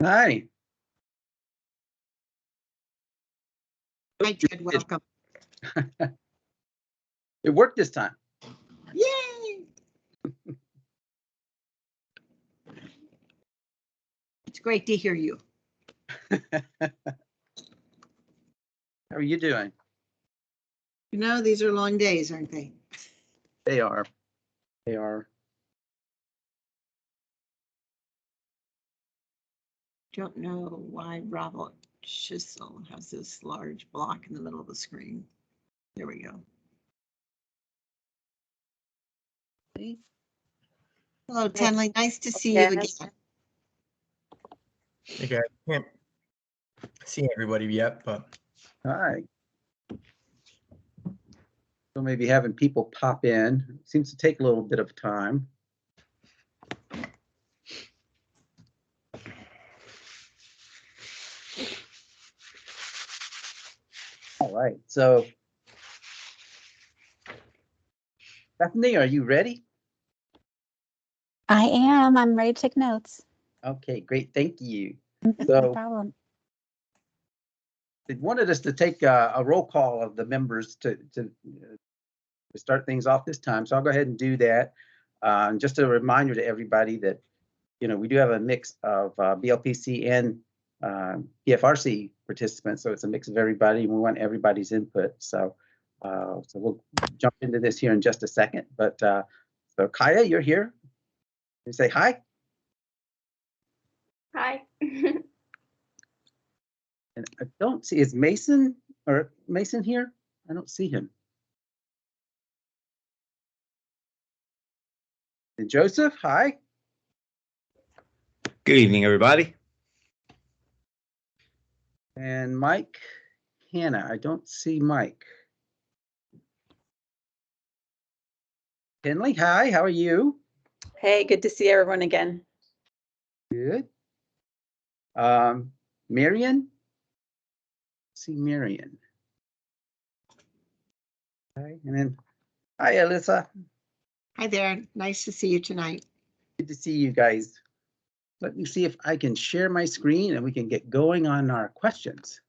Hi. Hi, Ted. Welcome. It worked this time. Yay! It's great to hear you. How are you doing? You know, these are long days, aren't they? They are. They are. Don't know why Bravo Chisel has this large block in the middle of the screen. There we go. Hello, Tenley. Nice to see you again. Okay, I can't see everybody yet, but Hi. So maybe having people pop in seems to take a little bit of time. All right, so Bethany, are you ready? I am. I'm ready to take notes. Okay, great. Thank you. No So problem. they wanted us to take a roll call of the members to start things off this time. So I'll go ahead and do that. Just a reminder to everybody that, you know, we do have a mix of BLPC and PFRC participants. So it's a mix of everybody, and we want everybody's input. So we'll jump into this here in just a second. But so Kaya, you're here. You say hi. Hi. And I don't see, is Mason here? I don't see him. And Joseph, hi. Good evening, everybody. And Mike Hanna, I don't see Mike. Henley, hi, how are you? Hey, good to see everyone again. Good. Marion? See Marion. Okay, and then hi, Alyssa. Hi there. Nice to see you tonight. Good to see you guys. Let me see if I can share my screen and we can get going on our questions.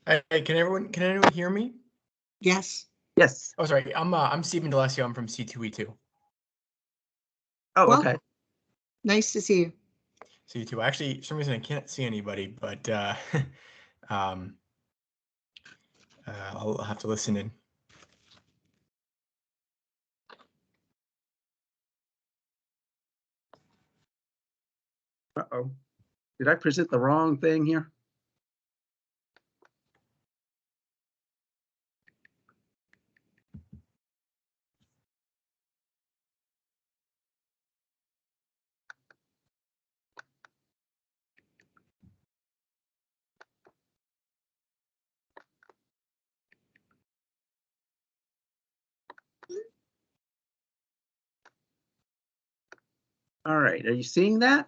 hey, can anyone hear me? Yes. Yes. Oh, sorry, I'm Stephen D'Alessio. I'm from C2E2. Oh, Well, okay. nice to see you. C2. Actually, for some reason I can't see anybody, but I'll have to listen in. Uh-oh. Did I present the wrong thing here? All right, are you seeing that?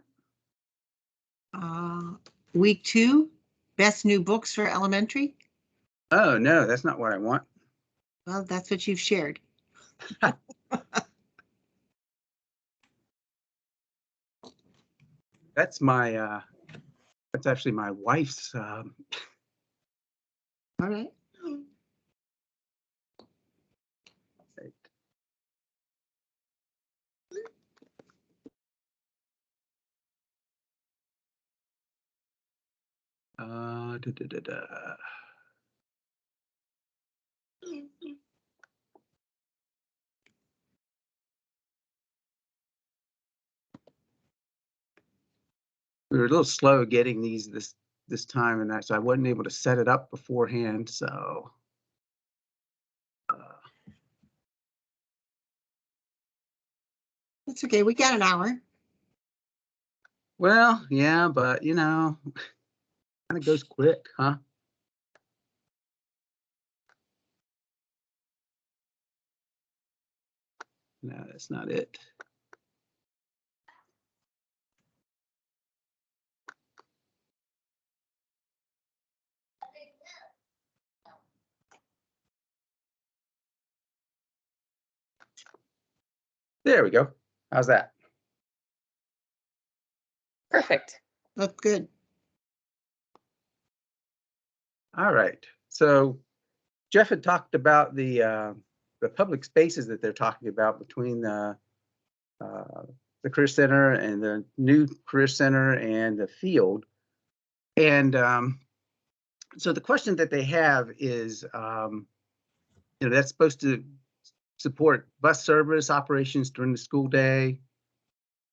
Week 2, best new books for elementary. Oh, no, that's not what I want. Well, that's what you've shared. That's my, that's actually my wife's. All right. We were a little slow getting these this time, and so I wasn't able to set it up beforehand. So That's okay. We got an hour. well, yeah, but you know, kind of goes quick, huh? No, that's not it. There we go. How's that? Perfect. Look good. All right. So Jeff had talked about the public spaces that they're talking about between the Career Center and the new Career Center and the field. And so the question that they have is, that's supposed to support bus service operations during the school day,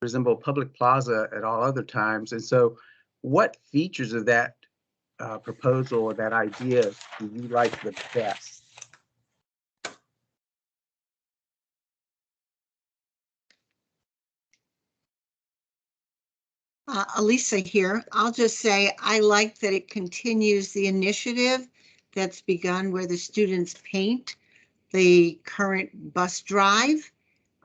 resemble public plaza at all other times. And so what features of that proposal or that idea do you like the best? Elisa here. I'll just say I like that it continues the initiative that's begun where the students paint the current bus drive.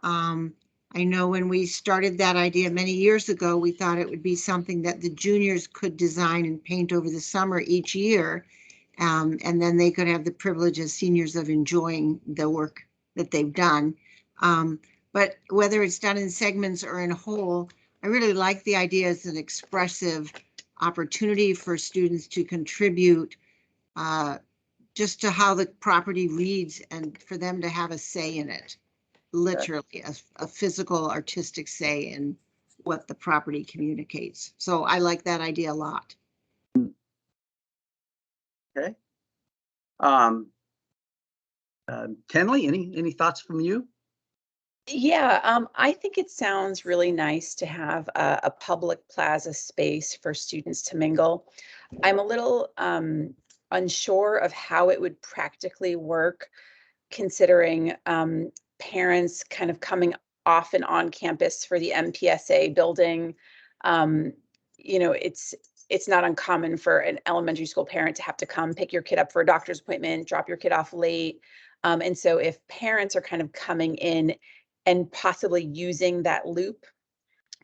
I know when we started that idea many years ago, we thought it would be something that the juniors could design and paint over the summer each year. And then they could have the privilege as seniors of enjoying the work that they've done. But whether it's done in segments or in whole, I really like the idea as an expressive opportunity for students to contribute just to how the property reads and for them to have a say in it. Literally a physical artistic say in what the property communicates. So I like that idea a lot. Okay. Kenley, any thoughts from you? Yeah, I think it sounds really nice to have a public plaza space for students to mingle. I'm a little unsure of how it would practically work, considering parents kind of coming off and on campus for the MPSA building. It's not uncommon for an elementary school parent to have to come pick your kid up for a doctor's appointment, drop your kid off late. And so if parents are kind of coming in and possibly using that loop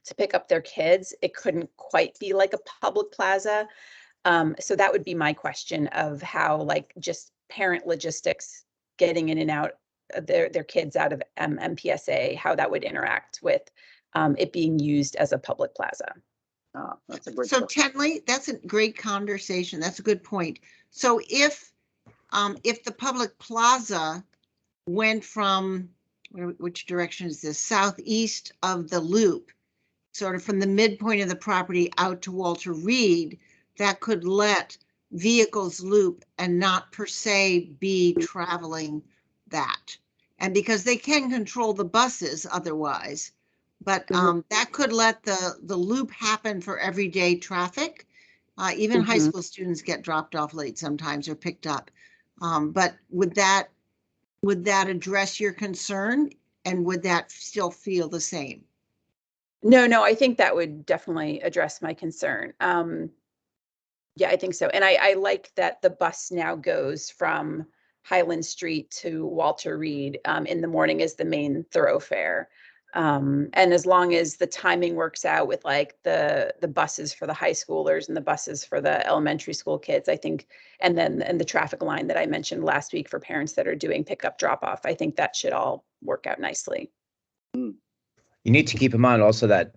to pick up their kids, it couldn't quite be like a public plaza. So that would be my question of how, like, just parent logistics getting in and out of their kids out of MPSA, how that would interact with it being used as a public plaza. That's a great So question. Tenley, that's a great conversation. That's a good point. So if the public plaza went from, which direction is this? Southeast of the loop, sort of from the midpoint of the property out to Walter Reed, that could let vehicles loop and not per se be traveling that. And because they can control the buses otherwise, but that could let the loop happen for everyday traffic. Even high school students get dropped off late sometimes or picked up. But would that address your concern, and would that still feel the same? No, I think that would definitely address my concern. Yeah, I think so. And I like that the bus now goes from Highland Street to Walter Reed in the morning as the main thoroughfare. And as long as the timing works out with like the buses for the high schoolers and the buses for the elementary school kids, I think, and the traffic line that I mentioned last week for parents that are doing pickup drop off, I think that should all work out nicely. You need to keep in mind also that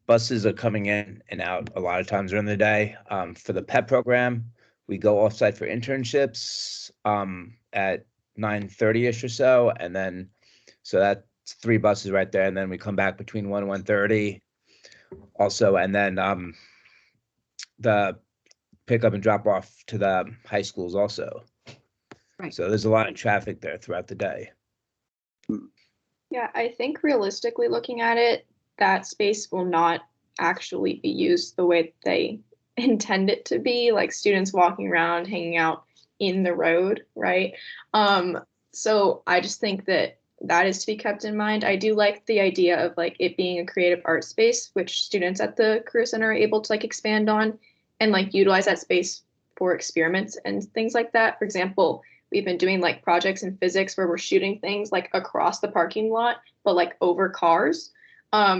buses are coming in and out a lot of times during the day. For the PEP program, we go offsite for internships at 9:30ish or so, and then so that's 3 buses right there, and then we come back between 1 and 1:30 also, and then the pickup and drop off to the high schools also. Right. So there's a lot of traffic there throughout the day. Yeah, I think realistically looking at it, that space will not actually be used the way they intend it to be, like students walking around, hanging out in the road, right? So I just think that is to be kept in mind. I do like the idea of like it being a creative art space, which students at the Career Center are able to like expand on and like utilize that space for experiments and things like that. For example, we've been doing like projects in physics where we're shooting things like across the parking lot, but like over cars.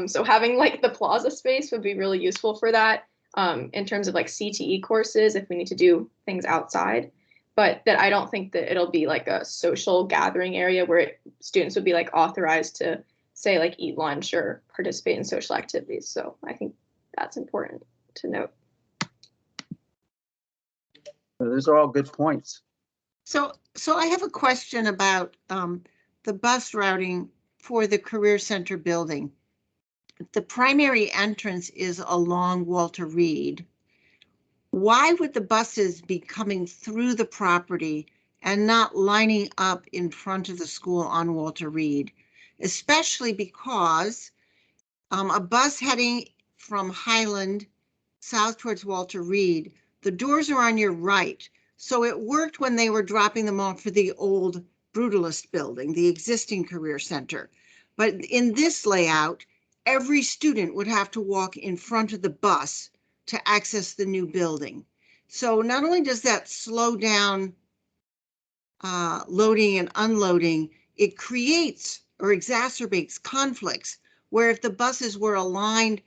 So having like the plaza space would be really useful for that in terms of like CTE courses if we need to do things outside. But that I don't think that it'll be like a social gathering area where students would be like authorized to say like eat lunch or participate in social activities. So I think that's important to note. Those are all good points. So I have a question about the bus routing for the Career Center building. The primary entrance is along Walter Reed. Why would the buses be coming through the property and not lining up in front of the school on Walter Reed? Especially because a bus heading from Highland south towards Walter Reed, the doors are on your right. So it worked when they were dropping them off for the old Brutalist building, the existing Career Center. But in this layout, every student would have to walk in front of the bus to access the new building. So not only does that slow down loading and unloading, it creates or exacerbates conflicts where if the buses were aligned,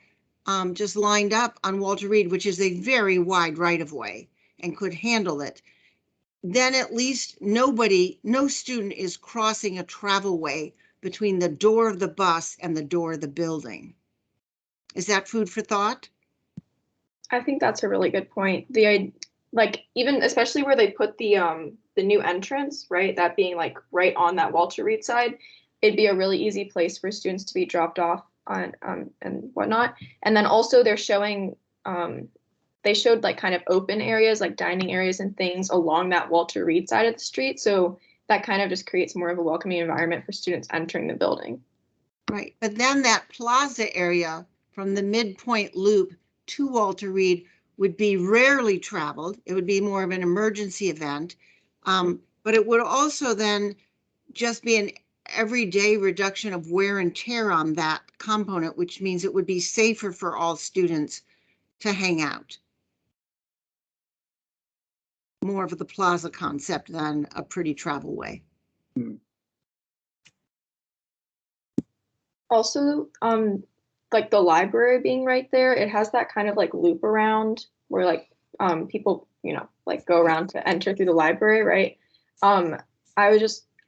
just lined up on Walter Reed, which is a very wide right of way and could handle it, then at least no student is crossing a travel way between the door of the bus and the door of the building. Is that food for thought? I think that's a really good point. Like even especially where they put the new entrance, right? That being like right on that Walter Reed side, it'd be a really easy place for students to be dropped off on and whatnot. And then also they're showing they showed like kind of open areas like dining areas and things along that Walter Reed side of the street. So that kind of just creates more of a welcoming environment for students entering the building. Right, but then that plaza area from the midpoint loop to Walter Reed would be rarely traveled. It would be more of an emergency event. But it would also then just be an everyday reduction of wear and tear on that component, which means it would be safer for all students to hang out. More of the plaza concept than a pretty travel way. Also, like the library being right there, it has that kind of like loop around where like people, you know, like go around to enter through the library, right? I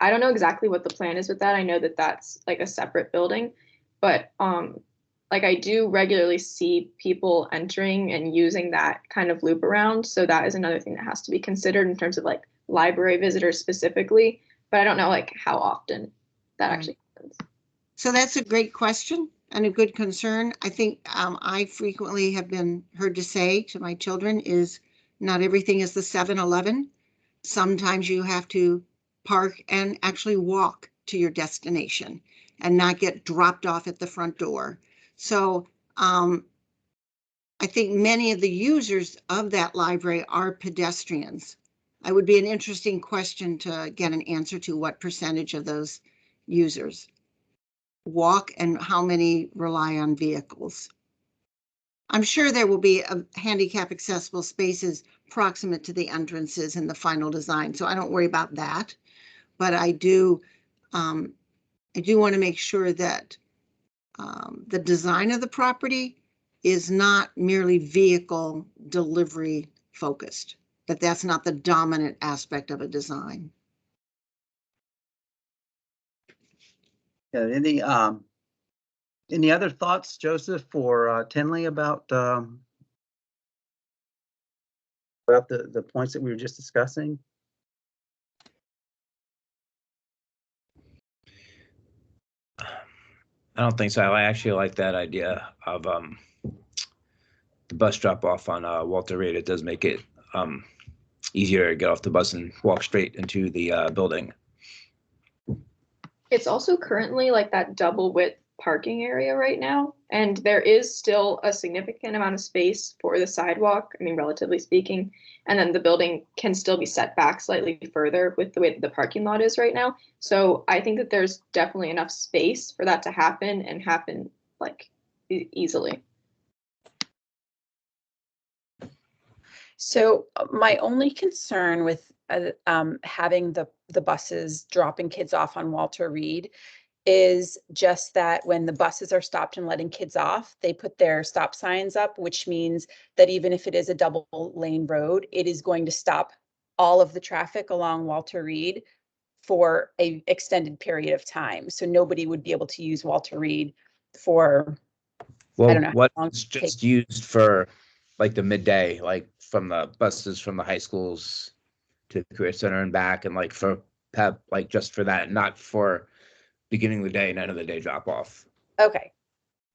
don't know exactly what the plan is with that. I know that that's like a separate building, but like I do regularly see people entering and using that kind of loop around. So that is another thing that has to be considered in terms of like library visitors specifically, but I don't know like how often that actually happens. So that's a great question and a good concern. I think I frequently have been heard to say to my children is not everything is the 7-Eleven. Sometimes you have to park and actually walk to your destination and not get dropped off at the front door. So I think many of the users of that library are pedestrians. It would be an interesting question to get an answer to what percentage of those users walk and how many rely on vehicles. I'm sure there will be handicap accessible spaces proximate to the entrances in the final design, so I don't worry about that. But I do want to make sure that the design of the property is not merely vehicle delivery focused, that that's not the dominant aspect of a design. Yeah, any other thoughts, Joseph or Tinley, about the points that we were just discussing? I don't think so. I actually like that idea of the bus drop off on Walter Reed. It does make it easier to get off the bus and walk straight into the building. It's also currently like that double width parking area right now, and there is still a significant amount of space for the sidewalk, I mean, relatively speaking, and then the building can still be set back slightly further with the way that the parking lot is right now. So I think that there's definitely enough space for that to happen and happen like easily. So my only concern with having the buses dropping kids off on Walter Reed is just that when the buses are stopped and letting kids off, they put their stop signs up, which means that even if it is a double lane road, it is going to stop all of the traffic along Walter Reed for a extended period of time. So nobody would be able to use Walter Reed for, Well, don't know how what long is it just used for like the midday, like from the buses from the high schools to the career center and back, and like for PEP, like just for that, not for beginning of the day and end of the day drop off. okay.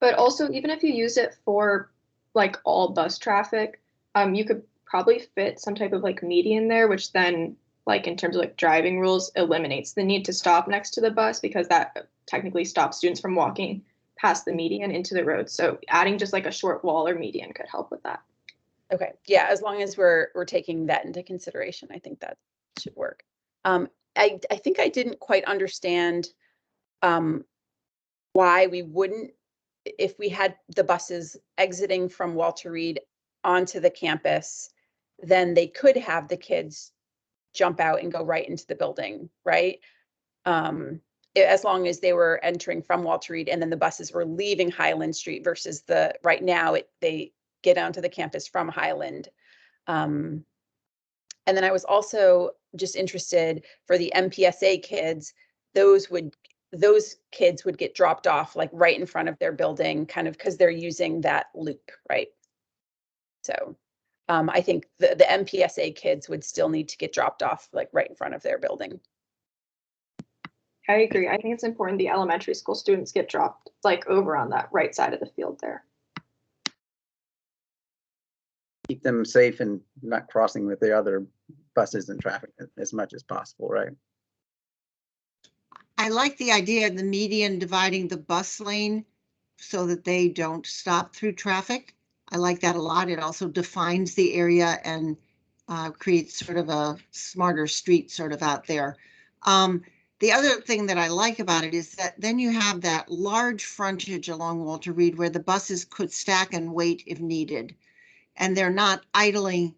But also, even if you use it for like all bus traffic, you could probably fit some type of like median there, which then, like in terms of like driving rules, eliminates the need to stop next to the bus, because that technically stops students from walking past the median into the road. So adding just like a short wall or median could help with that. Okay, yeah, as long as we're taking that into consideration, I think that should work. I think I didn't quite understand why we wouldn't, if we had the buses exiting from Walter Reed onto the campus, then they could have the kids jump out and go right into the building, right? As long as they were entering from Walter Reed and then the buses were leaving Highland Street versus right now they get onto the campus from Highland. And then I was also just interested for the MPSA kids, those kids would get dropped off like right in front of their building, kind of because they're using that loop, right? So I think the MPSA kids would still need to get dropped off like right in front of their building. I agree. I think it's important the elementary school students get dropped like over on that right side of the field there. Keep them safe and not crossing with the other buses and traffic as much as possible, right? I like the idea of the median dividing the bus lane so that they don't stop through traffic. I like that a lot. It also defines the area and creates sort of a smarter street sort of out there. The other thing that I like about it is that then you have that large frontage along Walter Reed where the buses could stack and wait if needed. And they're not idling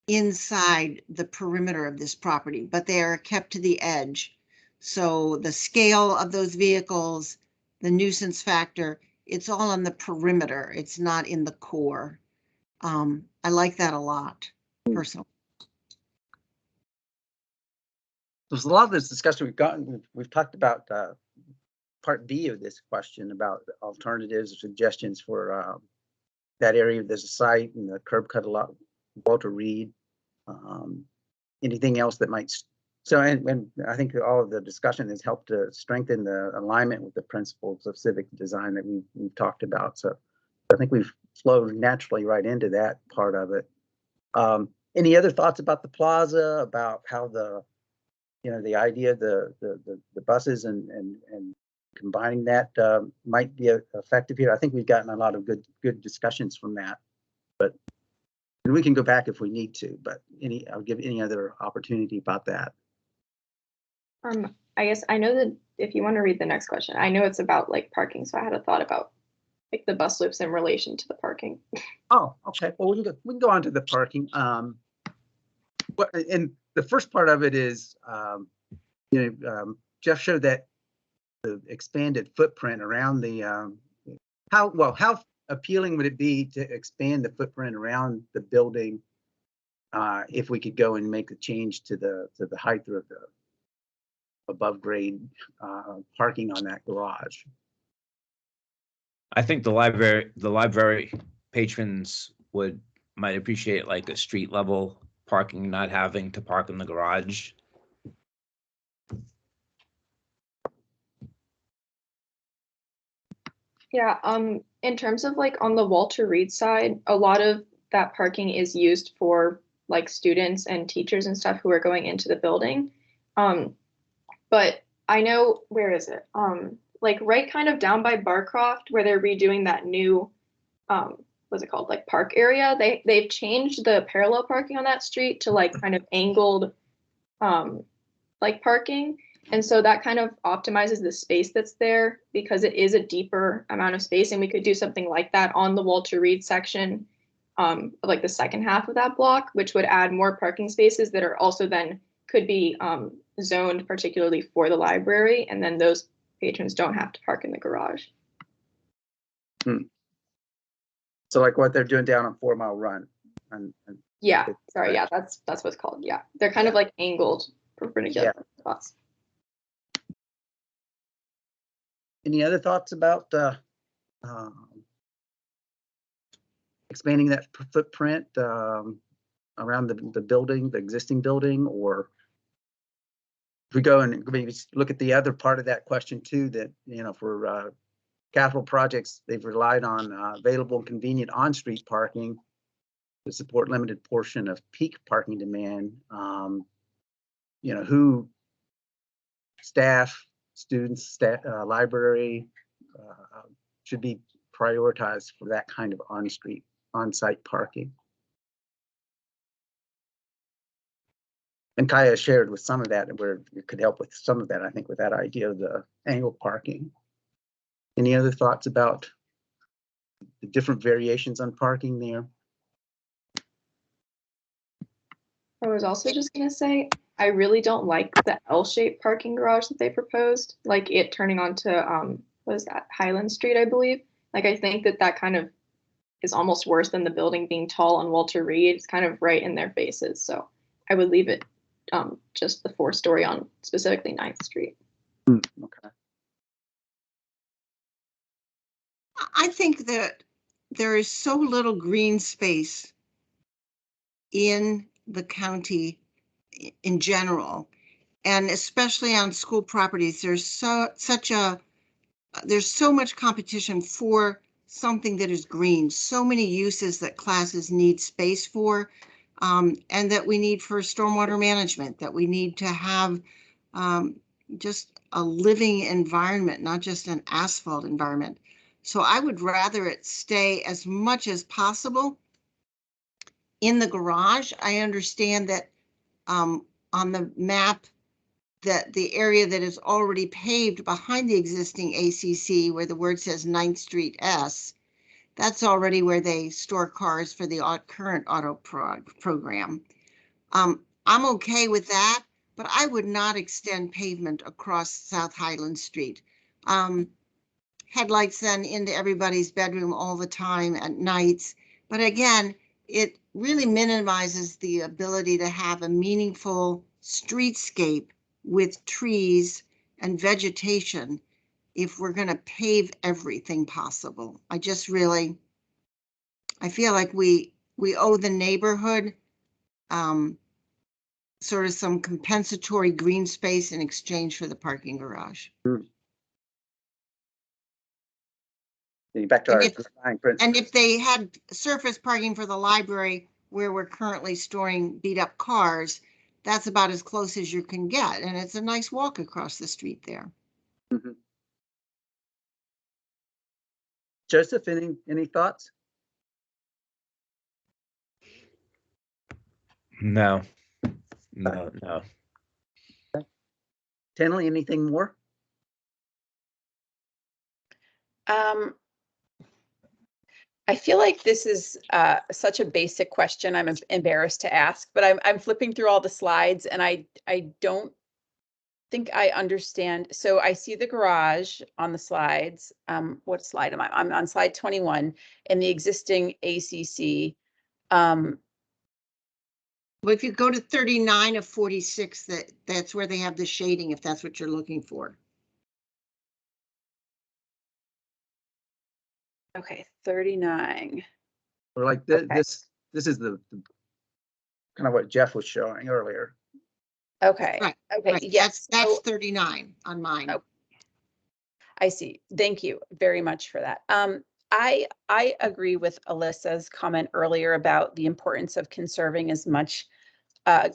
inside the perimeter of this property, but they are kept to the edge. So the scale of those vehicles, the nuisance factor, it's all on the perimeter. It's not in the core. I like that a lot, personally. There's a lot of this discussion we've gotten. We've talked about part B of this question about alternatives or suggestions for that area of the site and the curb cut a lot, Walter Reed. Anything else that might, so and I think all of the discussion has helped to strengthen the alignment with the principles of civic design that we've talked about. So I think we've flowed naturally right into that part of it. Any other thoughts about the plaza, about how the the idea of the buses and combining that might be effective here? I think we've gotten a lot of good discussions from that, but and we can go back if we need to. But I'll give any other opportunity about that. I guess I know that if you want to read the next question, I know it's about like parking, so I had a thought about like the bus loops in relation to the parking. Oh, okay. Well, we can go on to the parking. And the first part of it is, Jeff showed that the expanded footprint around the how appealing would it be to expand the footprint around the building if we could go and make a change to the height of the above grade parking on that garage? I think the library patrons might appreciate like a street level parking, not having to park in the garage. Yeah, in terms of like on the Walter Reed side, a lot of that parking is used for like students and teachers and stuff who are going into the building. But I know, where is it? Like right kind of down by Barcroft where they're redoing that new, what's it called? Like park area. They've changed the parallel parking on that street to like kind of angled, like parking. And so that kind of optimizes the space that's there because it is a deeper amount of space. And we could do something like that on the Walter Reed section, like the second half of that block, which would add more parking spaces that are also then could be zoned particularly for the library. And then those patrons don't have to park in the garage. So like what they're doing down on 4 Mile Run. Yeah, sorry. Yeah, that's what's called. Yeah, they're kind of like angled We're pretty Yeah. good spots. Any other thoughts about expanding that footprint around the building, the existing building? Or if we go and maybe look at the other part of that question too, that, you know, for capital projects, they've relied on available and convenient on-street parking to support limited portion of peak parking demand. You know, who, staff, students, library should be prioritized for that kind of on-site parking. And Kaya shared with some of that, where it could help with some of that, I think, with that idea of the angled parking. Any other thoughts about the different variations on parking there? I was also just gonna say, I really don't like the L-shaped parking garage that they proposed, like it turning onto what is that, Highland Street, I believe. Like, I think that kind of is almost worse than the building being tall on Walter Reed. It's kind of right in their faces. So I would leave it just the 4-story on specifically 9th Street. Okay. I think that there is so little green space in the county in general, and especially on school properties. There's so much competition for something that is green, so many uses that classes need space for, and that we need for stormwater management, that we need to have just a living environment, not just an asphalt environment. So I would rather it stay as much as possible in the garage. I understand that on the map, that the area that is already paved behind the existing ACC, where the word says 9th Street S, that's already where they store cars for the current auto program. I'm okay with that, but I would not extend pavement across South Highland Street. Headlights then into everybody's bedroom all the time at nights. But again, it really minimizes the ability to have a meaningful streetscape with trees and vegetation if we're going to pave everything possible. I feel like we owe the neighborhood sort of some compensatory green space in exchange for the parking garage. Back to our And design principle. And if they had surface parking for the library where we're currently storing beat up cars, that's about as close as you can get. And it's a nice walk across the street there. Mm-hmm. Joseph, any thoughts? No. Tenley, anything more? I feel like this is such a basic question. I'm embarrassed to ask, but I'm flipping through all the slides and I don't think I understand. So I see the garage on the slides. What slide am I? I'm on slide 21 and the existing ACC. Well, if you go to 39 of 46, that's where they have the shading, if that's what you're looking for. Okay, 39. Or like Okay. this is the kind of what Jeff was showing earlier. Okay. Right. Okay. Right. Yes. That's So 39 on mine. Oh. I see. Thank you very much for that. I agree with Alyssa's comment earlier about the importance of conserving as much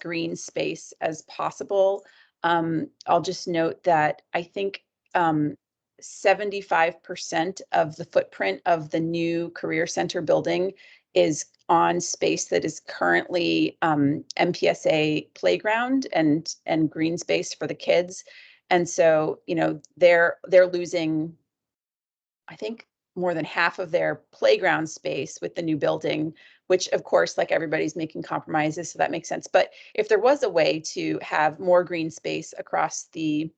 green space as possible. I'll just note that I think 75% of the footprint of the new Career Center building is on space that is currently MPSA playground and green space for the kids. And so, you know, they're losing, I think, more than half of their playground space with the new building, which of course, like everybody's making compromises, so that makes sense. But if there was a way to have more green space across the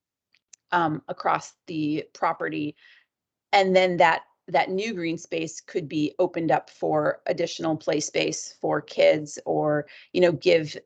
property, and then that new green space could be opened up for additional play space for kids, or, you know, give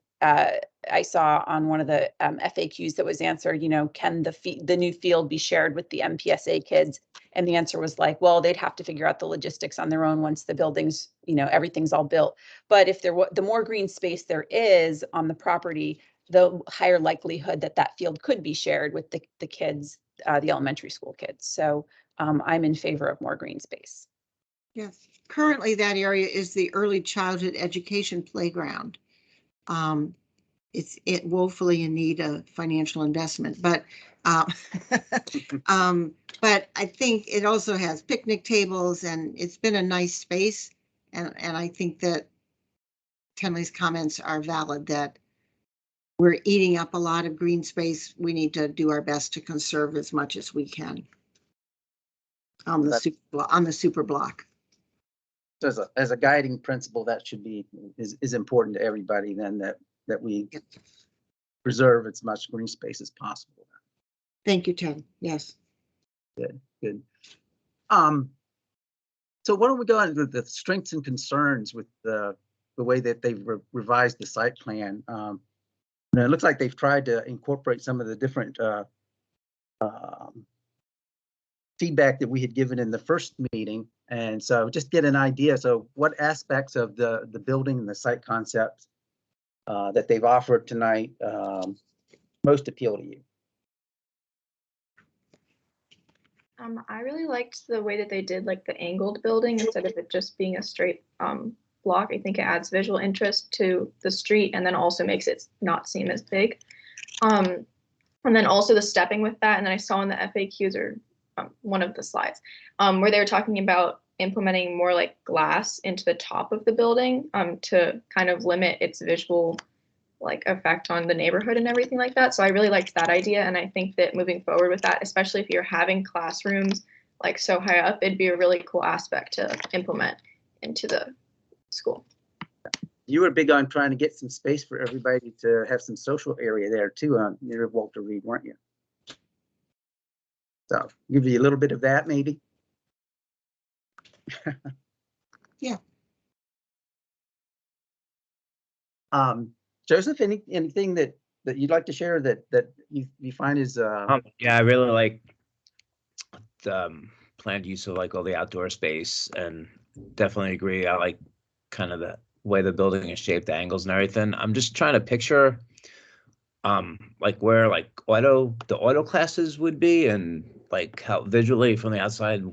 I saw on one of the FAQs that was answered, can the new field be shared with the MPSA kids? And the answer was like, well, they'd have to figure out the logistics on their own once the buildings, everything's all built. But if the more green space there is on the property, the higher likelihood that field could be shared with the kids, the elementary school kids. So I'm in favor of more green space. Yes, currently that area is the early childhood education playground. It's woefully in need of financial investment, but but I think it also has picnic tables, and it's been a nice space. And I think that Kenley's comments are valid, that we're eating up a lot of green space. We need to do our best to conserve as much as we can on the super block. As a guiding principle, that should be is important to everybody. Then that we preserve as much green space as possible. Thank you, Ted. Yes. Good. So why don't we go on to the strengths and concerns with the way that they've revised the site plan? It looks like they've tried to incorporate some of the different feedback that we had given in the first meeting, and so just get an idea. So what aspects of the building and the site concepts that they've offered tonight most appeal to you? I really liked the way that they did like the angled building instead of it just being a straight block. I think it adds visual interest to the street and then also makes it not seem as big. And then also the stepping with that. And then I saw in the FAQs or one of the slides where they were talking about implementing more like glass into the top of the building to kind of limit its visual like effect on the neighborhood and everything like that. So I really liked that idea. And I think that moving forward with that, especially if you're having classrooms like so high up, it'd be a really cool aspect to implement into the school. You were big on trying to get some space for everybody to have some social area there too, near Walter Reed, weren't you? So give you a little bit of that maybe. Yeah. Joseph, anything that you'd like to share that you find is yeah, I really like the planned use of like all the outdoor space, and definitely agree. I like kind of the way the building is shaped, the angles and everything. I'm just trying to picture like where like the auto classes would be, and like how visually from the outside,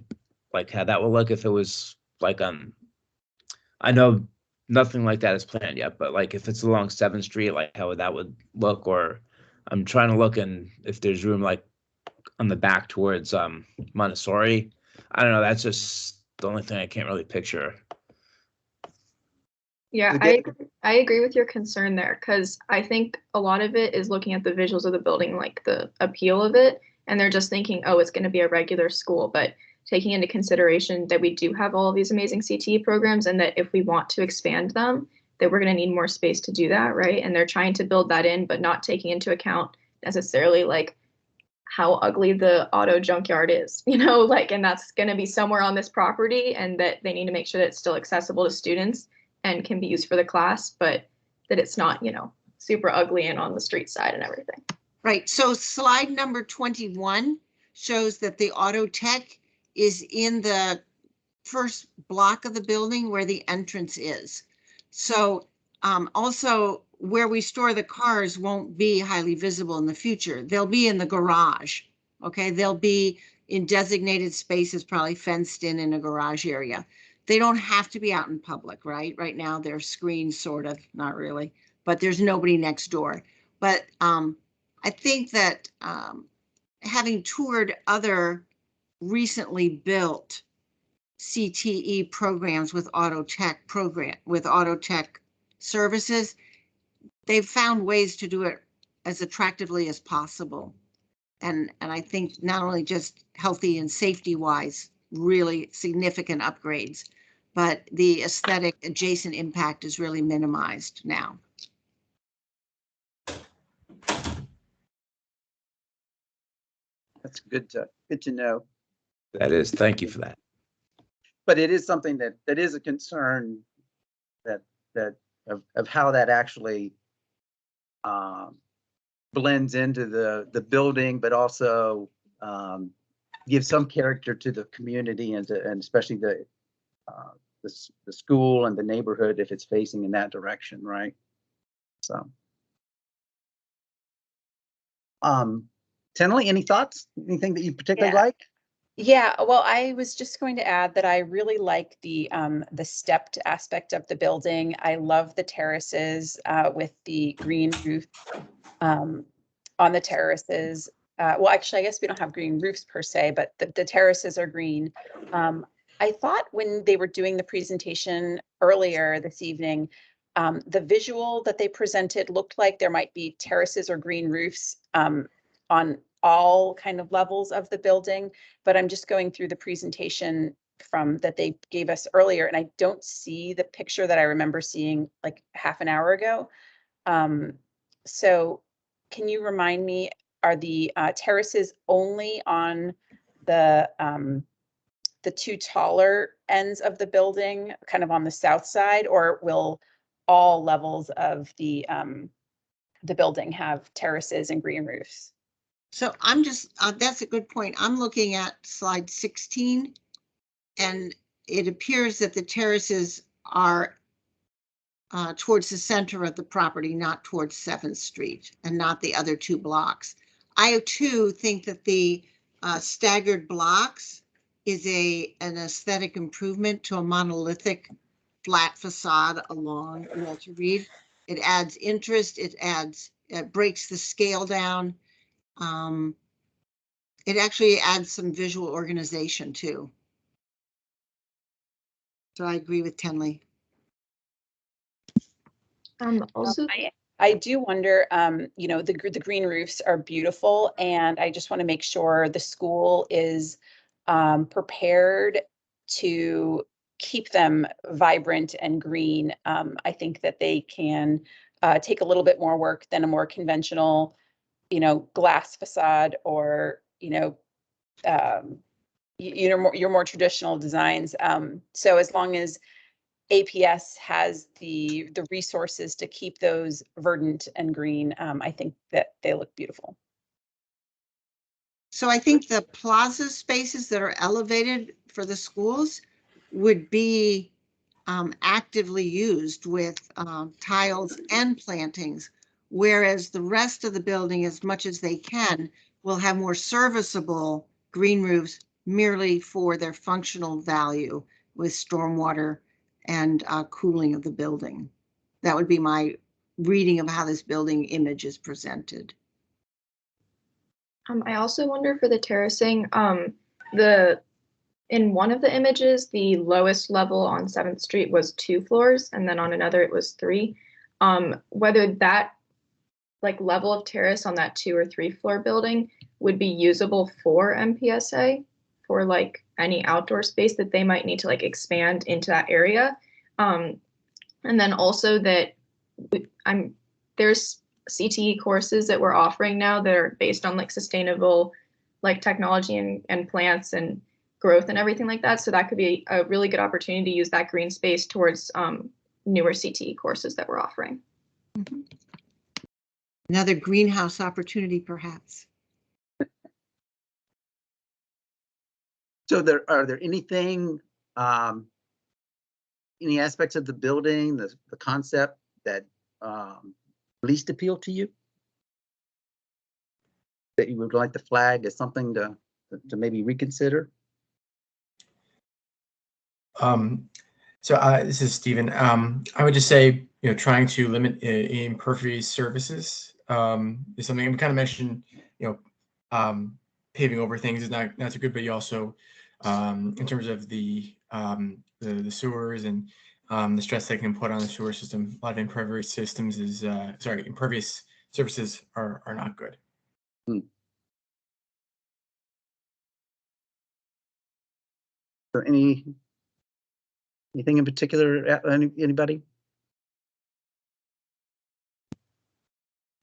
like how that would look if it was like I know nothing like that is planned yet, but like if it's along 7th Street, like how that would look. Or I'm trying to look and if there's room like on the back towards Montessori. I don't know, that's just the only thing I can't really picture. Yeah, I agree with your concern there, because I think a lot of it is looking at the visuals of the building, like the appeal of it, and they're just thinking, oh, it's going to be a regular school. But taking into consideration that we do have all of these amazing CTE programs, and that if we want to expand them, that we're going to need more space to do that, right? And they're trying to build that in, but not taking into account necessarily like how ugly the auto junkyard is, like, and that's going to be somewhere on this property, and that they need to make sure that it's still accessible to students and can be used for the class, but that it's not, super ugly and on the street side and everything. Right. So slide number 21 shows that the auto tech is in the first block of the building where the entrance is. So also where we store the cars won't be highly visible in the future. They'll be in the garage. Okay. They'll be in designated spaces, probably fenced in a garage area. They don't have to be out in public, right? Right now they're screened, sort of, not really, but there's nobody next door. But I think that having toured other recently built CTE programs with auto tech services, they've found ways to do it as attractively as possible. And I think not only just healthy and safety wise, really significant upgrades, but the aesthetic adjacent impact is really minimized now. That's good to know. That is, thank you for that. But it is something that is a concern that of how that actually blends into the building, but also gives some character to the community and especially the school and the neighborhood if it's facing in that direction, right? So, Tenley, any thoughts? Anything that you particularly like? Yeah, well, I was just going to add that I really like the stepped aspect of the building. I love the terraces with the green roof on the terraces. Well, actually, I guess we don't have green roofs per se, but the terraces are green. I thought when they were doing the presentation earlier this evening, the visual that they presented looked like there might be terraces or green roofs on all kind of levels of the building, but I'm just going through the presentation from that they gave us earlier, and I don't see the picture that I remember seeing like half an hour ago. So can you remind me, are the terraces only on the two taller ends of the building, kind of on the south side, or will all levels of the building have terraces and green roofs? So I'm just, that's a good point. I'm looking at slide 16, and it appears that the terraces are towards the center of the property, not towards 7th Street and not the other 2 blocks. I too think that the staggered blocks is an aesthetic improvement to a monolithic flat facade along Walter Reed. It adds interest, it breaks the scale down. It actually adds some visual organization too. So I agree with Tenley. Also, I do wonder, you know, the green roofs are beautiful, and I just want to make sure the school is prepared to keep them vibrant and green. I think that they can take a little bit more work than a more conventional, you know, glass facade or, you know, your more traditional designs. So as long as APS has the resources to keep those verdant and green, I think that they look beautiful. So I think the plaza spaces that are elevated for the schools would be actively used with tiles and plantings, whereas the rest of the building, as much as they can, will have more serviceable green roofs merely for their functional value with stormwater and cooling of the building. That would be my reading of how this building image is presented. I also wonder for the terracing, in one of the images, the lowest level on 7th Street was 2 floors, and then on another it was 3. Whether that like level of terrace on that 2 or 3 floor building would be usable for MPSA, for like any outdoor space that they might need to like expand into that area. And then also that there's CTE courses that we're offering now that are based on like sustainable like technology and plants and growth and everything like that. So that could be a really good opportunity to use that green space towards newer CTE courses that we're offering. Mm-hmm. Another greenhouse opportunity, perhaps. So are there anything, any aspects of the building, the concept that least appeal to you? That you would like to flag as something to maybe reconsider? This is Stephen. I would just say, you know, trying to limit impervious surfaces is something we kind of mentioned. You know, paving over things is not so good, but you also, in terms of the sewers and the stress they can put on the sewer system, a lot of impervious systems is impervious surfaces are not good. So anything in particular, anybody?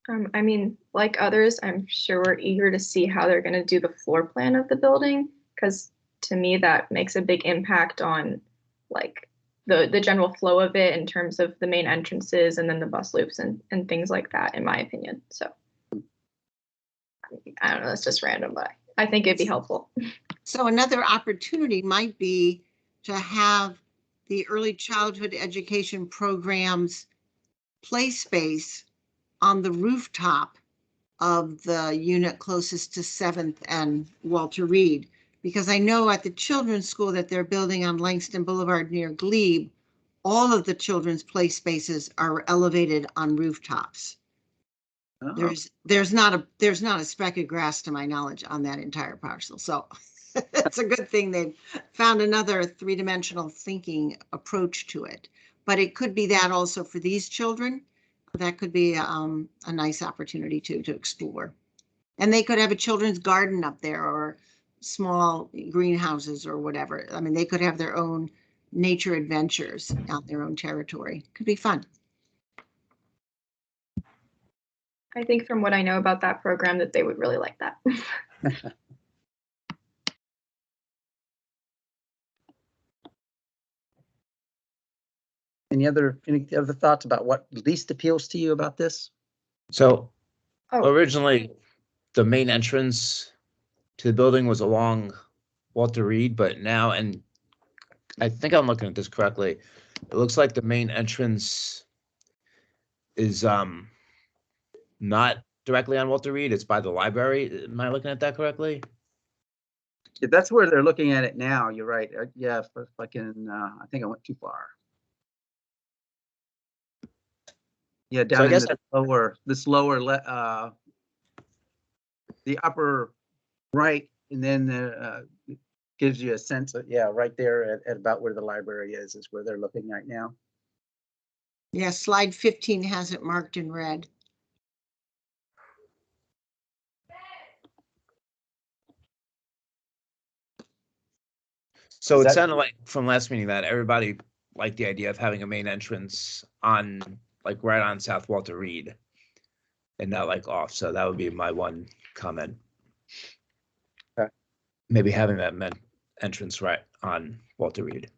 I mean, like others, I'm sure we're eager to see how they're going to do the floor plan of the building, because to me that makes a big impact on like the general flow of it in terms of the main entrances and then the bus loops and things like that, in my opinion. So I don't know, it's just random, but I think it'd be helpful. So another opportunity might be to have the early childhood education programs play space on the rooftop of the unit closest to 7th and Walter Reed. Because I know at the children's school that they're building on Langston Boulevard near Glebe, all of the children's play spaces are elevated on rooftops. Oh, There's not a speck of grass to my knowledge on that entire parcel. So it's a good thing they've found another three-dimensional thinking approach to it. But it could be that also for these children. That could be a nice opportunity to explore. And they could have a children's garden up there or small greenhouses or whatever. I mean, they could have their own nature adventures out their own territory. Could be fun. I think from what I know about that program that they would really like that. any other thoughts about what least appeals to you about this? So Oh, originally, the main entrance to the building was along Walter Reed, but now, and I think I'm looking at this correctly, it looks like the main entrance is not directly on Walter Reed, it's by the library. Am I looking at that correctly? If that's where they're looking at it now, you're right. Yeah, if I can, I think I went too far. Yeah, So down I in guess the upper right, and then it gives you a sense of, yeah, right there at about where the library is where they're looking right now. Yeah, slide 15 has it marked in red. So Is it that- sounded like from last meeting that everybody liked the idea of having a main entrance on, like, right on South Walter Reed and not like off. So that would be my one comment. Okay. Maybe having that main entrance right on Walter Reed.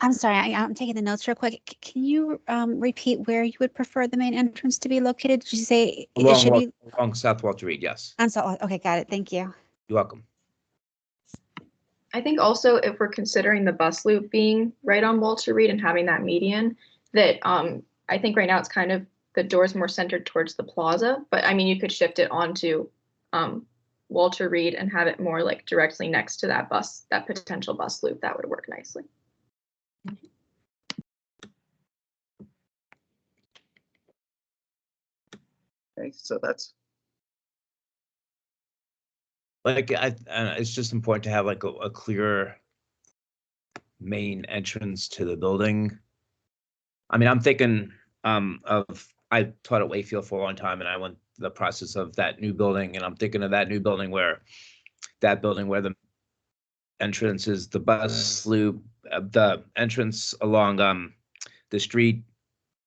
I'm sorry, I'm taking the notes real quick. Can you repeat where you would prefer the main entrance to be located? Did you say it should be Along South Walter Reed, yes. on South? Okay, got it. Thank you. You're welcome. I think also if we're considering the bus loop being right on Walter Reed and having that median, that I think right now it's kind of the door's more centered towards the plaza, but I mean, you could shift it onto Walter Reed and have it more like directly next to that potential bus loop. That would work nicely. Okay, so that's Like, it's just important to have like a clear main entrance to the building. I mean, I'm thinking I taught at Wakefield for a long time, and I went the process of that new building, and I'm thinking of that new building where the entrance is the bus loop, the entrance along the street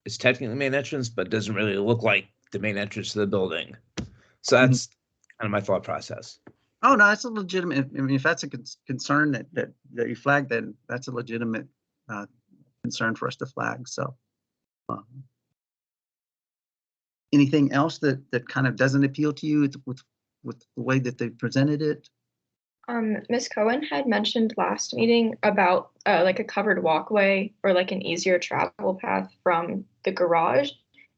is technically the main entrance, but doesn't really look like the main entrance to the building. So that's kind of my thought process. Oh, no, that's a legitimate, I mean, if that's a concern that you flagged, then that's a legitimate concern for us to flag, so. Anything else that kind of doesn't appeal to you with the way that they presented it? Ms. Cohen had mentioned last meeting about like a covered walkway or like an easier travel path from the garage.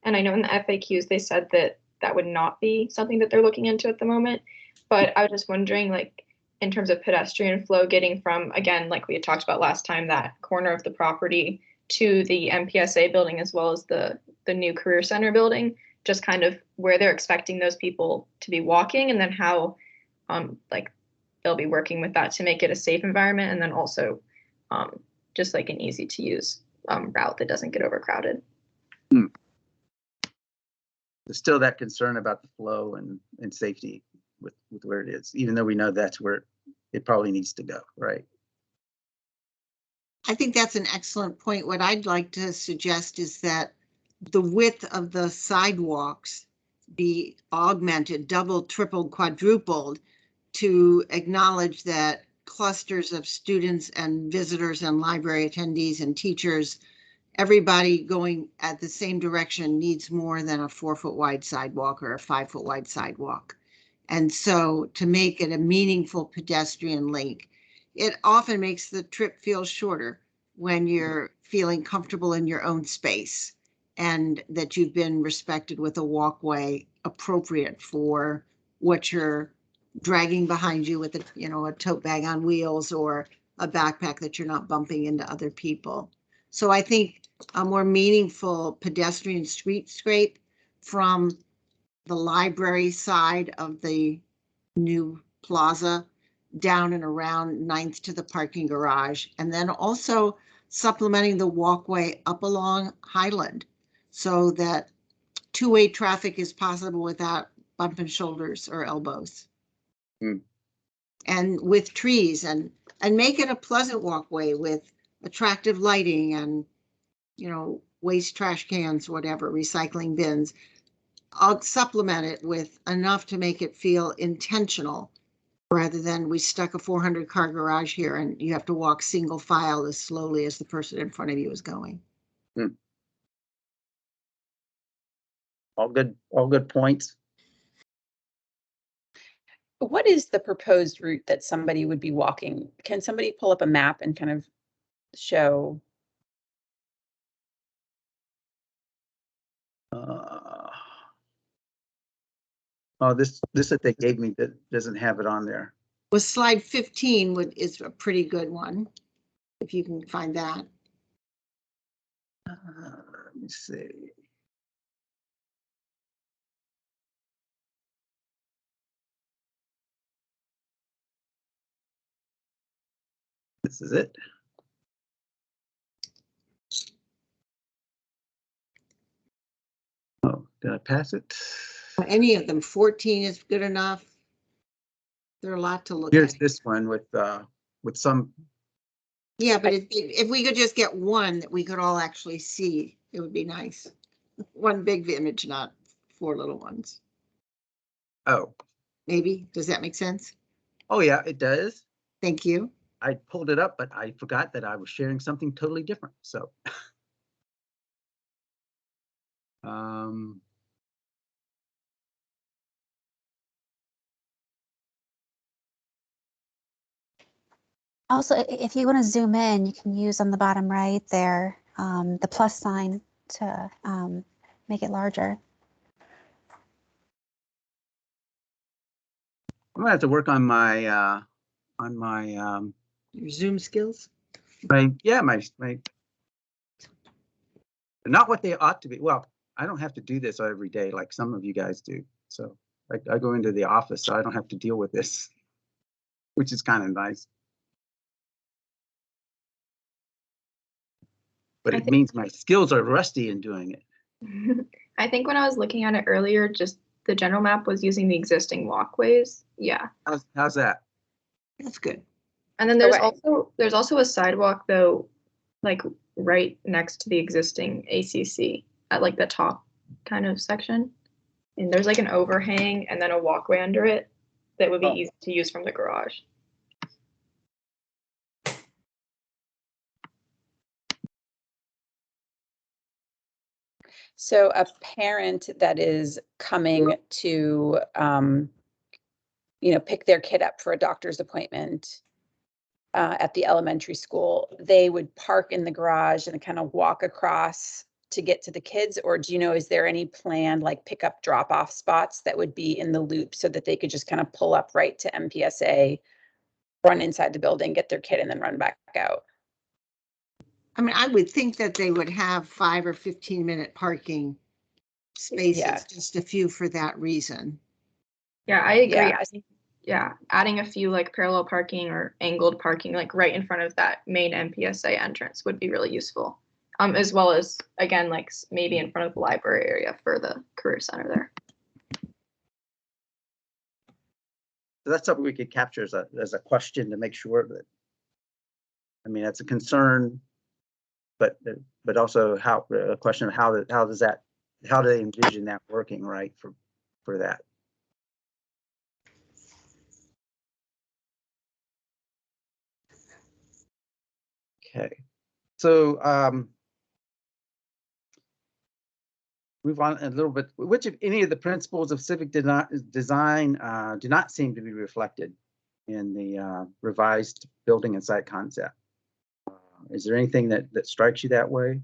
And I know in the FAQs, they said that that would not be something that they're looking into at the moment. But I was just wondering, like, in terms of pedestrian flow, getting from, again, like we had talked about last time, that corner of the property to the MPSA building, as well as the new Career Center building, just kind of where they're expecting those people to be walking, and then how, like, they'll be working with that to make it a safe environment, and then also just like an easy to use route that doesn't get overcrowded. There's still that concern about the flow and safety with where it is, even though we know that's where it probably needs to go, right? I think that's an excellent point. What I'd like to suggest is that the width of the sidewalks be augmented, doubled, tripled, quadrupled to acknowledge that clusters of students and visitors and library attendees and teachers, everybody going at the same direction needs more than a 4-foot wide sidewalk or a 5-foot wide sidewalk. And so to make it a meaningful pedestrian link, it often makes the trip feel shorter when you're feeling comfortable in your own space and that you've been respected with a walkway appropriate for what you're dragging behind you with a tote bag on wheels or a backpack that you're not bumping into other people. So I think a more meaningful pedestrian streetscape from the library side of the new plaza down and around 9th to the parking garage, and then also supplementing the walkway up along Highland so that two-way traffic is possible without bumping shoulders or elbows. And with trees and make it a pleasant walkway with attractive lighting and, waste trash cans, whatever, recycling bins. I'll supplement it with enough to make it feel intentional rather than we stuck a 400-car garage here and you have to walk single file as slowly as the person in front of you is going. All good points. What is the proposed route that somebody would be walking? Can somebody pull up a map and kind of show? This that they gave me that doesn't have it on there. Well, slide 15 is a pretty good one, if you can find that. Let me see. This is it. Oh, did I pass it? Any of them, 14 is good enough. There are a lot to look Here's at. this one with some. Yeah, but if we could just get one that we could all actually see, it would be nice. One big image, not 4 little ones. Oh. Maybe. Does that make sense? Oh yeah, it does. Thank you. I pulled it up, but I forgot that I was sharing something totally different. So. Also, if you want to zoom in, you can use on the bottom right there, the plus sign to make it larger. I'm gonna have to work on my Your Zoom skills. my not what they ought to be. Well, I don't have to do this every day like some of you guys do. So I go into the office, so I don't have to deal with this, which is kind of nice. But it means my skills are rusty in doing it. I think when I was looking at it earlier, just the general map was using the existing walkways. Yeah. How's that? That's good. And then there's also a sidewalk though, like right next to the existing ACC at like the top kind of section. And there's like an overhang and then a walkway under it that would be easy to use from the garage. So a parent that is coming to, pick their kid up for a doctor's appointment at the elementary school, they would park in the garage and kind of walk across to get to the kids? Or do you know, is there any planned like pickup drop-off spots that would be in the loop so that they could just kind of pull up right to MPSA, run inside the building, get their kid, and then run back out? I mean, I would think that they would have 5 or 15-minute parking spaces, just a few for that reason. Yeah, I agree. I think, adding a few like parallel parking or angled parking like right in front of that main MPSA entrance would be really useful. As well as, again, like maybe in front of the library area for the career center there. So that's something we could capture as a question to make sure that, I mean, that's a concern, but also a question of how do they envision that working, right, for that. Okay, so move on a little bit. Which of any of the principles of civic design do not seem to be reflected in the revised building and site concept? Is there anything that strikes you that way?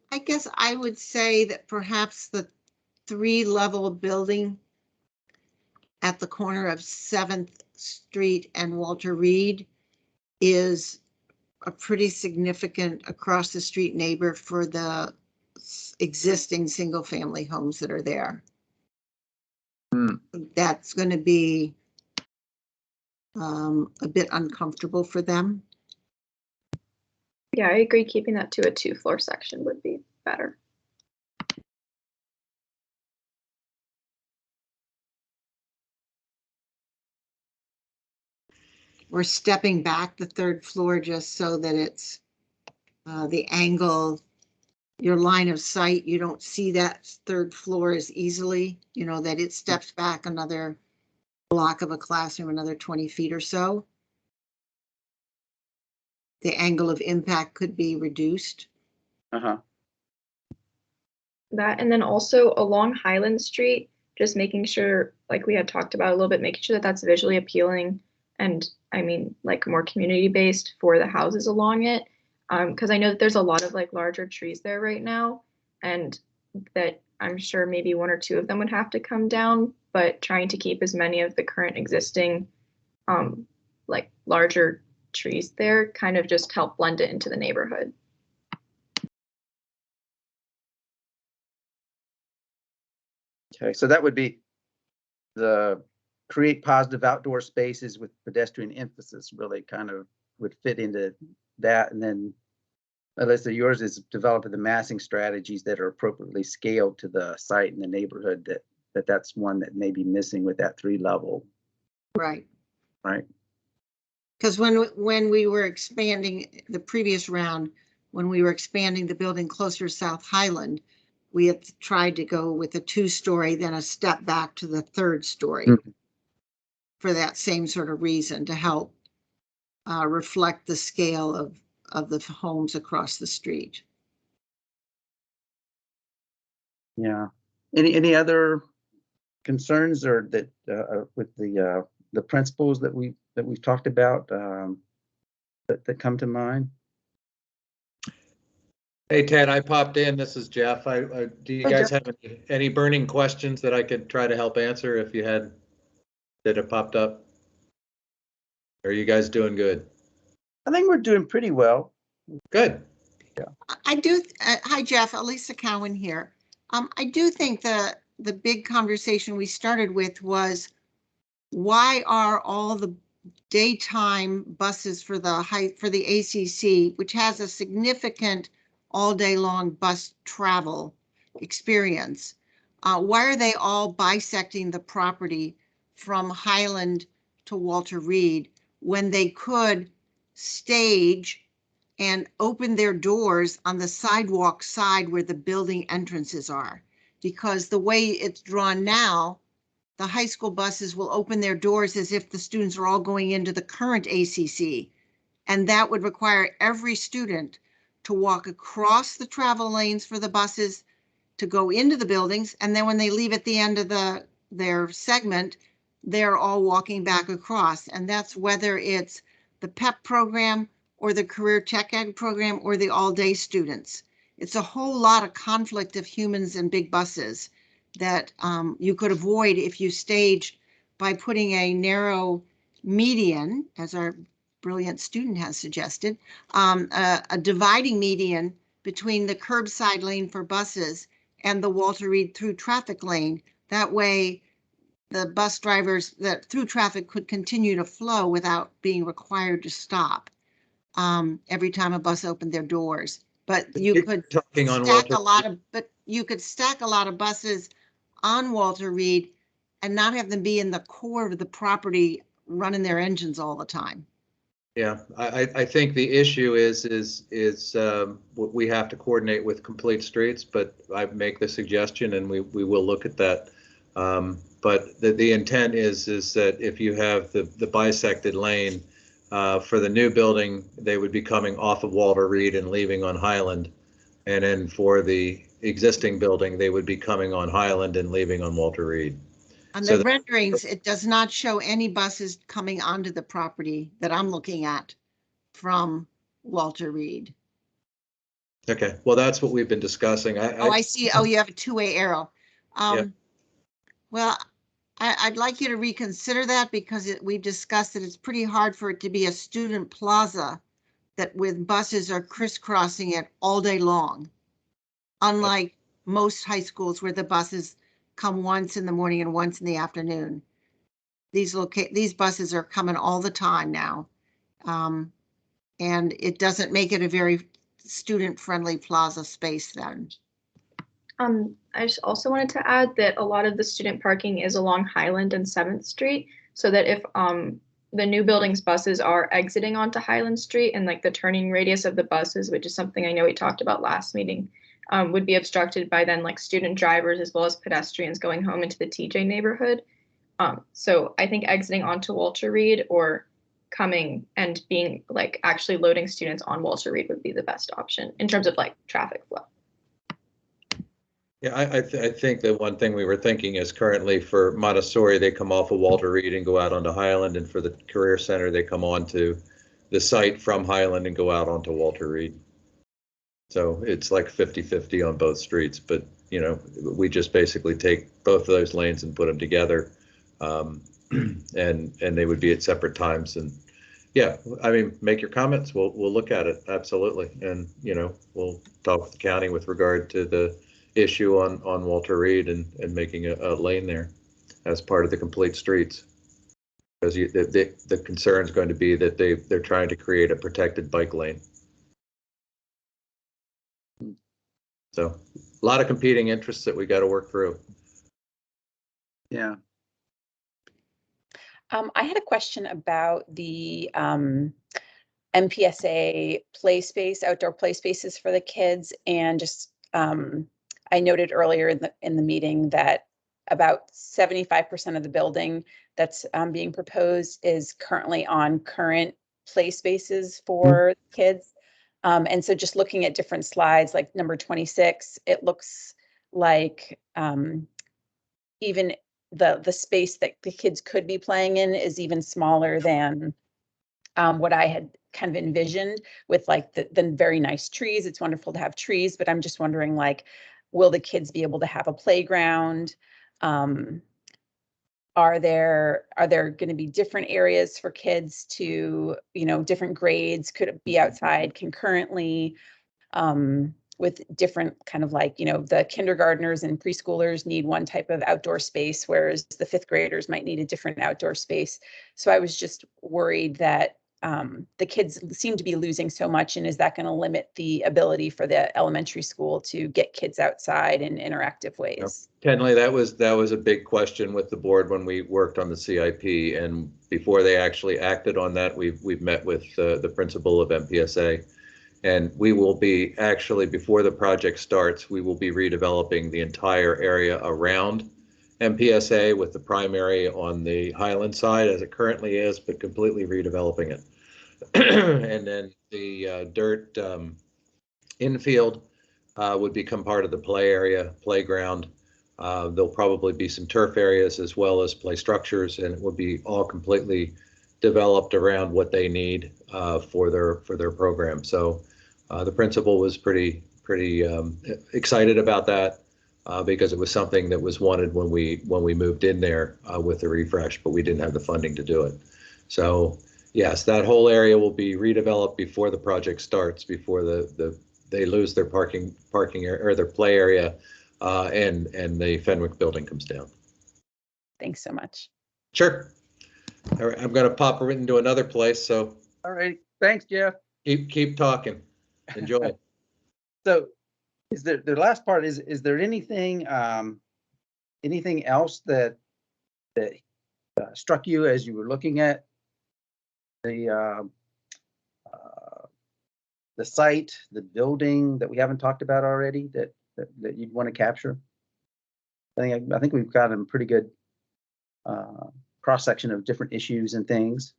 I guess I would say that perhaps the 3-level building at the corner of 7th Street and Walter Reed is a pretty significant across the street neighbor for the existing single family homes that are there. That's going to be a bit uncomfortable for them. Yeah, I agree. Keeping that to a 2-floor section would be better. We're stepping back the 3rd floor just so that it's the angle, your line of sight, you don't see that 3rd floor as easily, you know, that it steps back another block of a classroom, another 20 feet or so. The angle of impact could be reduced. Uh-huh. That, and then also along Highland Street, just making sure, like we had talked about a little bit, making sure that that's visually appealing and I mean like more community based for the houses along it. Because I know that there's a lot of like larger trees there right now, and that I'm sure maybe 1 or 2 of them would have to come down, but trying to keep as many of the current existing like larger trees there kind of just help blend it into the neighborhood. Okay, so that would be the create positive outdoor spaces with pedestrian emphasis, really kind of would fit into that. And then Alyssa, yours is developing the massing strategies that are appropriately scaled to the site and the neighborhood. That's one that may be missing with that 3-level. Right. Right. Because when we were expanding the previous round, when we were expanding the building closer to South Highland, we had tried to go with a 2-story, then a step back to the 3rd story for that same sort of reason, to help reflect the scale of the homes across the street. Yeah. Any other concerns or that with the principles that we've talked about that come to mind? Hey, Ted, I popped in. This is Jeff. Do you Hey, guys Jeff. have any burning questions that I could try to help answer if you had that have popped up? Are you guys doing good? I think we're doing pretty well. Good. Yeah. I do. Hi, Jeff. Elisa Cowan here. I do think the big conversation we started with was, why are all the daytime buses for the ACC, which has a significant all day long bus travel experience, why are they all bisecting the property from Highland to Walter Reed when they could stage and open their doors on the sidewalk side where the building entrances are? Because the way it's drawn now, the high school buses will open their doors as if the students are all going into the current ACC. And that would require every student to walk across the travel lanes for the buses to go into the buildings. And then when they leave at the end of their segment, they're all walking back across. And that's whether it's the PEP program or the career tech ed program or the all-day students. It's a whole lot of conflict of humans and big buses that you could avoid if you staged by putting a narrow median, as our brilliant student has suggested, a dividing median between the curbside lane for buses and the Walter Reed through traffic lane. That way, the bus drivers that through traffic could continue to flow without being required to stop every time a bus opened their doors. But you could stack a lot of buses on Walter Reed and not have them be in the core of the property running their engines all the time. Yeah, I think the issue is we have to coordinate with Complete Streets, but I make the suggestion and we will look at that. But the intent is that if you have the bisected lane for the new building, they would be coming off of Walter Reed and leaving on Highland. And then for the existing building, they would be coming on Highland and leaving on Walter Reed. On So the renderings, it does not show any buses coming onto the property that I'm looking at from Walter Reed. Okay, well, that's what we've been discussing. I see. Oh, you have a two-way arrow. Yeah. Well, I'd like you to reconsider that because we've discussed that it's pretty hard for it to be a student plaza that with buses are crisscrossing it all day long. Unlike most high schools where the buses come once in the morning and once in the afternoon. These buses are coming all the time now. And it doesn't make it a very student-friendly plaza space then. I just also wanted to add that a lot of the student parking is along Highland and 7th Street, so that if the new building's buses are exiting onto Highland Street and like the turning radius of the buses, which is something I know we talked about last meeting, would be obstructed by then like student drivers as well as pedestrians going home into the TJ neighborhood. So I think exiting onto Walter Reed or coming and being like actually loading students on Walter Reed would be the best option in terms of like traffic flow. Yeah, I think the one thing we were thinking is currently for Montessori, they come off of Walter Reed and go out onto Highland, and for the Career Center, they come onto the site from Highland and go out onto Walter Reed. So it's like 50-50 on both streets, but you know, we just basically take both of those lanes and put them together, and they would be at separate times. And yeah, I mean, make your comments. We'll look at it, absolutely, and you know, we'll talk with the county with regard to the issue on Walter Reed and making a lane there as part of the Complete Streets, because the concern is going to be that they're trying to create a protected bike lane. So a lot of competing interests that we got to work through. Yeah. I had a question about the MPSA play space, outdoor play spaces for the kids, and just I noted earlier in the meeting that about 75% of the building that's being proposed is currently on current play spaces for kids. And so just looking at different slides, like number 26, it looks like even the space that the kids could be playing in is even smaller than what I had kind of envisioned, with like the very nice trees. It's wonderful to have trees, but I'm just wondering, like, will the kids be able to have a playground? Are there going to be different areas for kids to, you know, different grades could be outside concurrently, with different kind of like, you know, the kindergartners and preschoolers need one type of outdoor space, whereas the 5th graders might need a different outdoor space. So I was just worried that the kids seem to be losing so much, and is that going to limit the ability for the elementary school to get kids outside in interactive ways? Kenley, that was a big question with the board when we worked on the CIP, and before they actually acted on that, we've met with the principal of MPSA, and we will be actually, before the project starts, we will be redeveloping the entire area around MPSA with the primary on the Highland side as it currently is, but completely redeveloping it. And then the dirt infield would become part of the play area, playground. There'll probably be some turf areas as well as play structures, and it will be all completely developed around what they need for their program. So the principal was pretty excited about that. Because it was something that was wanted when we moved in there with the refresh, but we didn't have the funding to do it. So yes, that whole area will be redeveloped before the project starts, before they lose their parking area or their play area, and the Fenwick building comes down. Thanks so much. Sure. All right, I'm going to pop into another place. So All right. Thanks, Jeff. Keep talking. Enjoy. So is there, the last part is there anything anything else that struck you as you were looking at the the site, the building that we haven't talked about already that you'd want to capture? I think we've got a pretty good cross-section of different issues and things.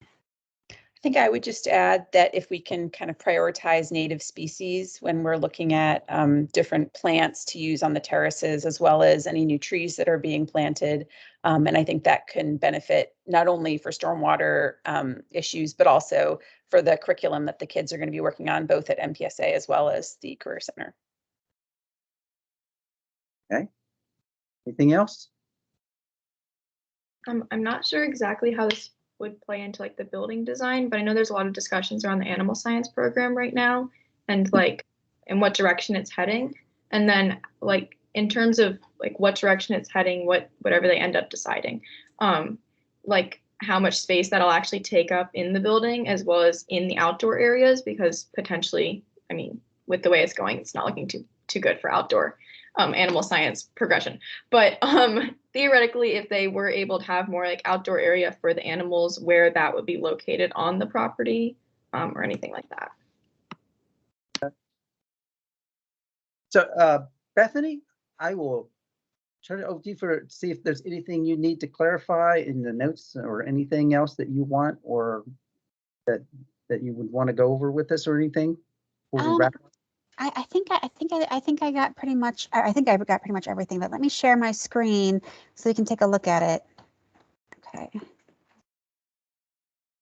I think I would just add that if we can kind of prioritize native species when we're looking at different plants to use on the terraces, as well as any new trees that are being planted. And I think that can benefit not only for stormwater issues, but also for the curriculum that the kids are going to be working on, both at MPSA as well as the Career Center. Okay. Anything else? I'm not sure exactly how this would play into like the building design, but I know there's a lot of discussions around the animal science program right now and like in what direction it's heading. And then like in terms of like what direction it's heading, whatever they end up deciding, like how much space that'll actually take up in the building as well as in the outdoor areas, because potentially, I mean, with the way it's going, it's not looking too good for outdoor animal science progression. But theoretically, if they were able to have more like outdoor area for the animals, where that would be located on the property or anything like that. So Bethany, I will turn it over to you for see if there's anything you need to clarify in the notes or anything else that you want or that you would want to go over with us or anything. I think I got pretty much. I think I've got pretty much everything. But let me share my screen so you can take a look at it. Okay. All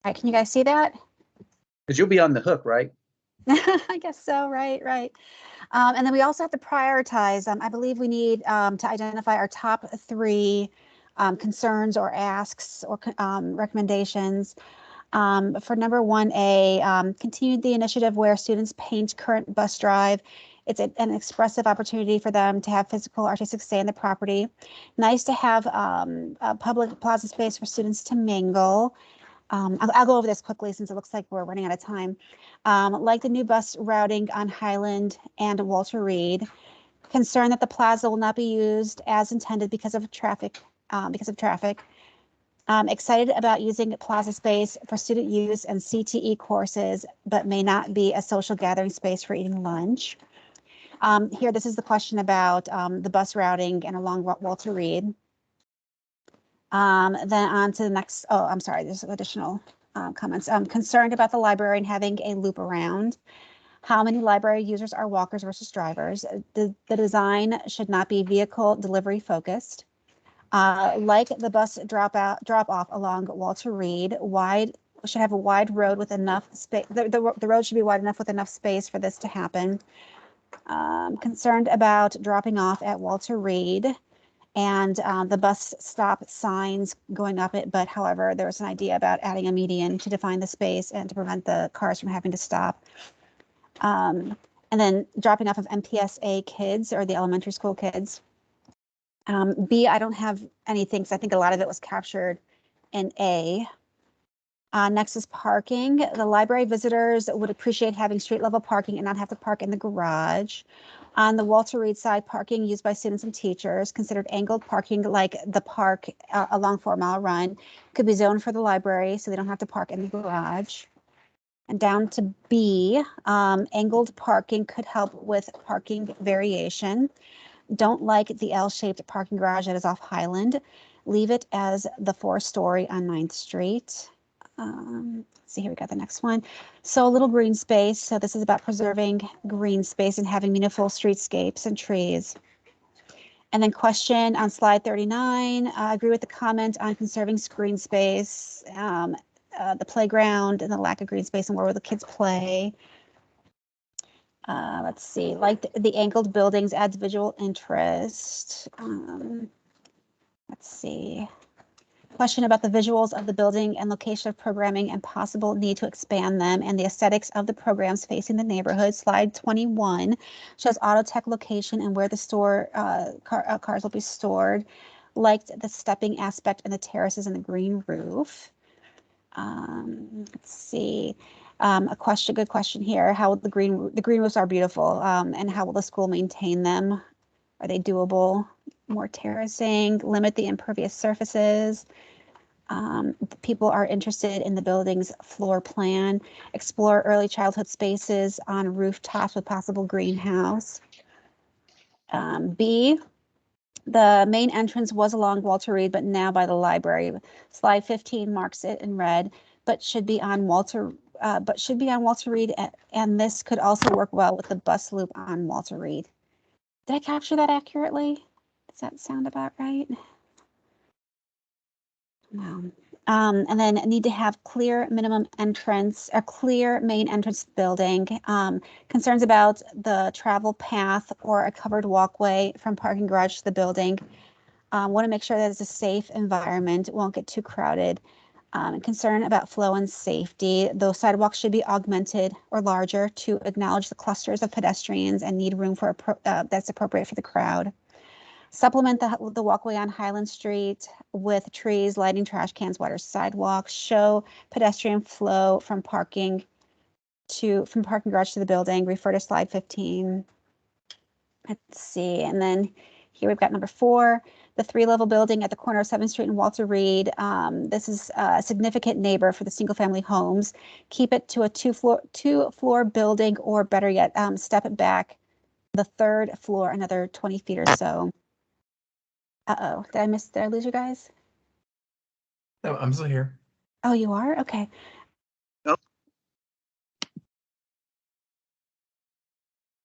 right. Can you guys see that? Because you'll be on the hook, right? I guess so. Right. And then we also have to prioritize. I believe we need to identify our top 3 concerns or asks or recommendations. For number 1A, continue the initiative where students paint current bus drive. It's an expressive opportunity for them to have physical artistic say in the property. Nice to have a public plaza space for students to mingle. I'll go over this quickly since it looks like we're running out of time. Like the new bus routing on Highland and Walter Reed. Concerned that the plaza will not be used as intended because of traffic. Excited about using plaza space for student use and CTE courses, but may not be a social gathering space for eating lunch. Here, this is the question about the bus routing and along Walter Reed. Then on to the next, oh, I'm sorry, there's additional comments. Concerned about the library and having a loop around. How many library users are walkers versus drivers? The design should not be vehicle delivery focused. Like the bus drop off along Walter Reed, should have a wide road with enough space. The road should be wide enough with enough space for this to happen. Concerned about dropping off at Walter Reed and the bus stop signs going up it, but however, there was an idea about adding a median to define the space and to prevent the cars from having to stop. And then dropping off of MPSA kids or the elementary school kids. B, I don't have anything because I think a lot of it was captured in A. Next is parking. The library visitors would appreciate having street level parking and not have to park in the garage. On the Walter Reed side, parking used by students and teachers, considered angled parking like the park along 4 Mile Run, could be zoned for the library so they don't have to park in the garage. And down to B, angled parking could help with parking variation. Don't like the L-shaped parking garage that is off Highland. Leave it as the 4-story on 9th Street. Let's see, here we got the next one. So a little green space. So this is about preserving green space and having meaningful streetscapes and trees. And then question on slide 39. I agree with the comment on conserving green space, the playground and the lack of green space and where will the kids play. Let's see, like the angled buildings adds visual interest. Let's see. Question about the visuals of the building and location of programming and possible need to expand them and the aesthetics of the programs facing the neighborhood. Slide 21 shows auto tech location and where the store cars will be stored. Liked the stepping aspect and the terraces and the green roof. Let's see. Good question here. How will the green roofs are beautiful, and how will the school maintain them? Are they doable? More terracing, limit the impervious surfaces. People are interested in the building's floor plan, explore early childhood spaces on rooftops with possible greenhouse. B, the main entrance was along Walter Reed, but now by the library. Slide 15 marks it in red, but should be on Walter Reed, and this could also work well with the bus loop on Walter Reed. Did I capture that accurately? Does that sound about right? No. And then need to have clear minimum entrance, a clear main entrance building. Concerns about the travel path or a covered walkway from parking garage to the building. Want to make sure that it's a safe environment, it won't get too crowded. Concern about flow and safety. Those sidewalks should be augmented or larger to acknowledge the clusters of pedestrians and need room for that's appropriate for the crowd. Supplement the walkway on Highland Street with trees, lighting, trash cans, water, sidewalks. Show pedestrian flow from parking garage to the building. Refer to slide 15. Let's see, and then here we've got number 4, the 3-level building at the corner of 7th Street and Walter Reed. This is a significant neighbor for the single-family homes. Keep it to a two-floor building, or better yet, step it back the 3rd floor another 20 feet or so. Did I lose you guys? No, I'm still here. Oh, you are? Okay.